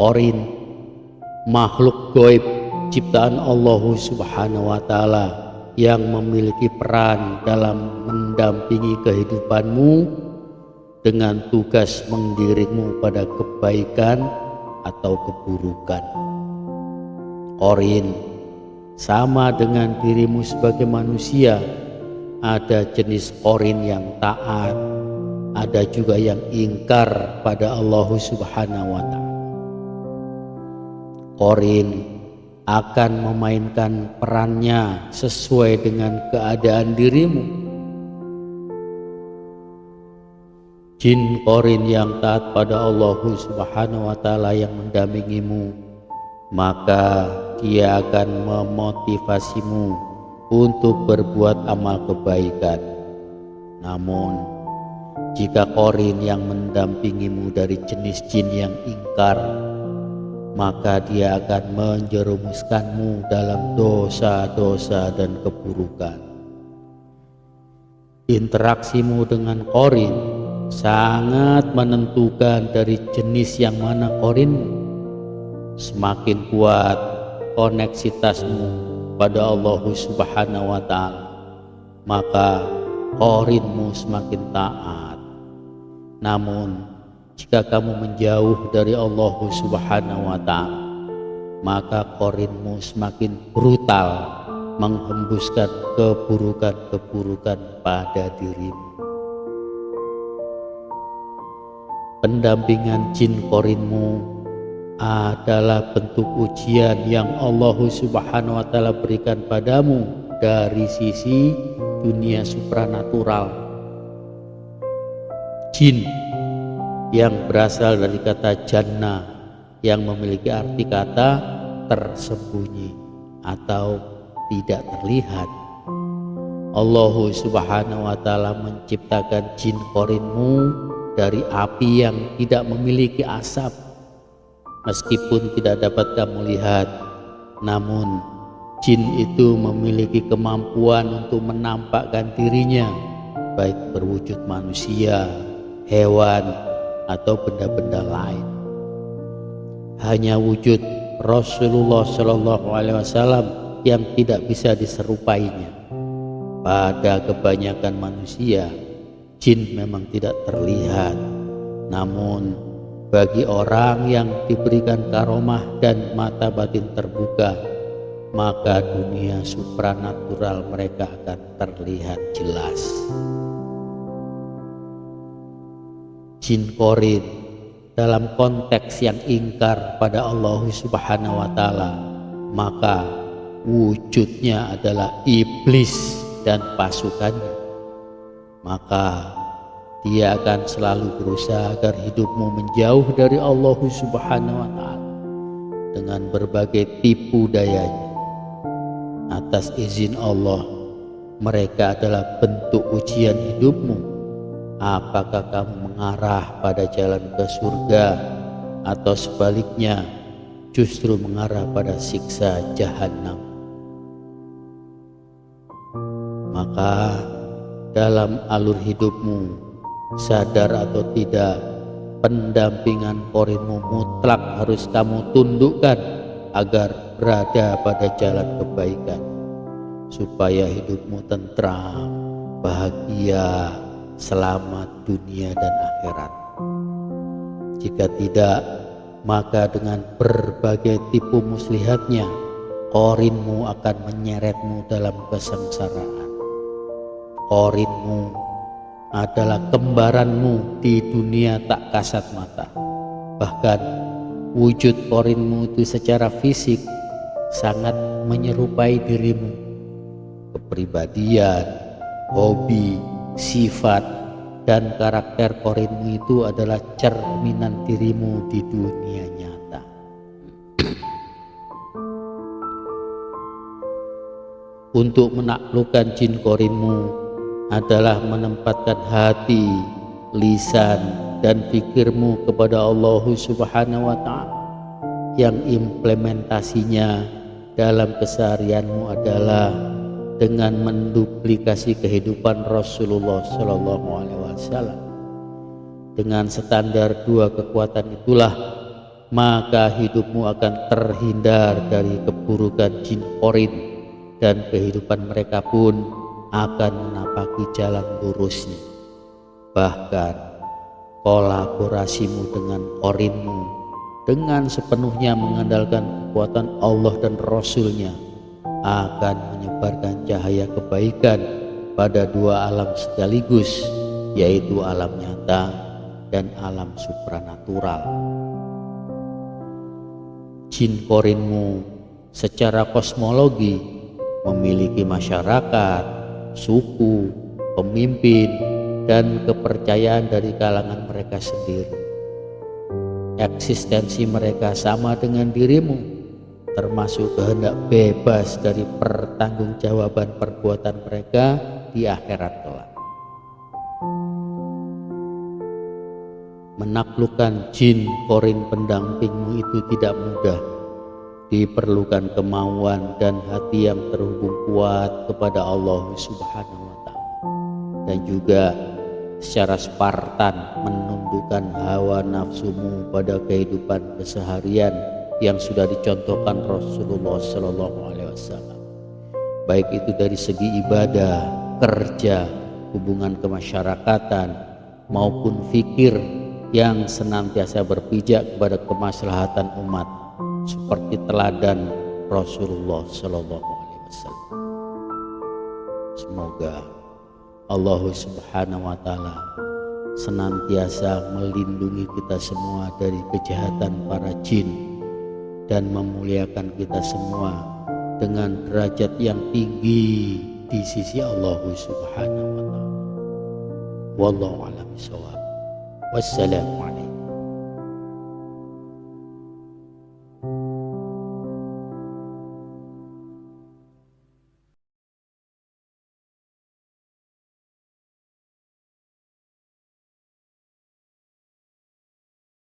Qarin, makhluk gaib ciptaan Allah Subhanahu wa Ta'ala yang memiliki peran dalam mendampingi kehidupanmu dengan tugas mengiringmu pada kebaikan atau keburukan. Qarin sama dengan dirimu sebagai manusia. Ada jenis qarin yang taat, ada juga yang ingkar pada Allah Subhanahu wa Ta'ala. Qarin akan memainkan perannya sesuai dengan keadaan dirimu. Jin qarin yang taat pada Allah Subhanahu wa Ta'ala yang mendampingimu, maka dia akan memotivasimu untuk berbuat amal kebaikan. Namun jika qarin yang mendampingimu dari jenis jin yang ingkar, maka dia akan menjerumuskanmu dalam dosa-dosa dan keburukan. Interaksimu dengan qarin sangat menentukan dari jenis yang mana qarinmu. Semakin kuat koneksitasmu pada Allah Subhanahu wa Ta'ala, maka qarinmu semakin taat. Namun jika kamu menjauh dari Allah Subhanahu wa Ta'ala, maka qarinmu semakin brutal menghembuskan keburukan-keburukan pada dirimu. Pendampingan jin qarinmu adalah bentuk ujian yang Allah Subhanahu wa Ta'ala berikan padamu dari sisi dunia supranatural. Jin yang berasal dari kata jannah yang memiliki arti kata tersembunyi atau tidak terlihat. Allah Subhanahu wa Ta'ala menciptakan jin qarinmu dari api yang tidak memiliki asap. Meskipun tidak dapat kamu lihat, namun jin itu memiliki kemampuan untuk menampakkan dirinya, baik berwujud manusia, hewan, atau benda-benda lain. Hanya wujud Rasulullah SAW yang tidak bisa diserupainya. Pada kebanyakan manusia, jin memang tidak terlihat, namun bagi orang yang diberikan karomah dan mata batin terbuka, maka dunia supranatural mereka akan terlihat jelas. Jin qarin dalam konteks yang ingkar pada Allah Subhanahu wa Ta'ala, maka wujudnya adalah iblis dan pasukannya. Maka dia akan selalu berusaha agar hidupmu menjauh dari Allah Subhanahu wa Ta'ala dengan berbagai tipu dayanya. Atas izin Allah, mereka adalah bentuk ujian hidupmu. Apakah kamu mengarah pada jalan ke surga atau sebaliknya justru mengarah pada siksa jahanam? Maka dalam alur hidupmu, sadar atau tidak, pendampingan qarinmu mutlak harus kamu tundukkan agar berada pada jalan kebaikan, supaya hidupmu tentram, bahagia, selamat dunia dan akhirat. Jika tidak, maka dengan berbagai tipu muslihatnya, qarinmu akan menyeretmu dalam kesengsaraan. Qarinmu adalah kembaranmu di dunia tak kasat mata. Bahkan wujud qarinmu itu secara fisik sangat menyerupai dirimu. Kepribadian, hobi, sifat, dan karakter qarinmu itu adalah cerminan dirimu di dunia nyata. Untuk menaklukkan jin qarinmu adalah menempatkan hati, lisan, dan pikirmu kepada Allah Subhanahu wa Ta'ala, yang implementasinya dalam keseharianmu adalah dengan menduplikasi kehidupan Rasulullah SAW. Dengan standar dua kekuatan itulah maka hidupmu akan terhindar dari keburukan jin korin, dan kehidupan mereka pun akan menapaki jalan lurusnya. Bahkan kolaborasimu dengan korinmu dengan sepenuhnya mengandalkan kekuatan Allah dan Rasul-Nya akan menyebarkan cahaya kebaikan pada dua alam sekaligus, yaitu alam nyata dan alam supranatural. Jin korinmu secara kosmologi memiliki masyarakat, suku, pemimpin, dan kepercayaan dari kalangan mereka sendiri. Eksistensi mereka sama dengan dirimu, termasuk kehendak bebas dari pertanggungjawaban perbuatan mereka di akhirat kelak. Menaklukkan jin korin pendampingmu itu tidak mudah. Diperlukan kemauan dan hati yang terhubung kuat kepada Allah Subhanahu wa Ta'ala, dan juga secara Spartan menundukkan hawa nafsumu pada kehidupan keseharian yang sudah dicontohkan Rasulullah Sallallahu Alaihi Wasallam, baik itu dari segi ibadah, kerja, hubungan kemasyarakatan, maupun fikir yang senantiasa berpijak kepada kemaslahatan umat, seperti teladan Rasulullah Sallallahu Alaihi Wasallam. Semoga Allah Subhanahu wa Ta'ala senantiasa melindungi kita semua dari kejahatan para jin dan memuliakan kita semua dengan derajat yang tinggi di sisi Allah Subhanahu wa Ta'ala. Wallahu a'lam bishawab. Wassalamualaikum.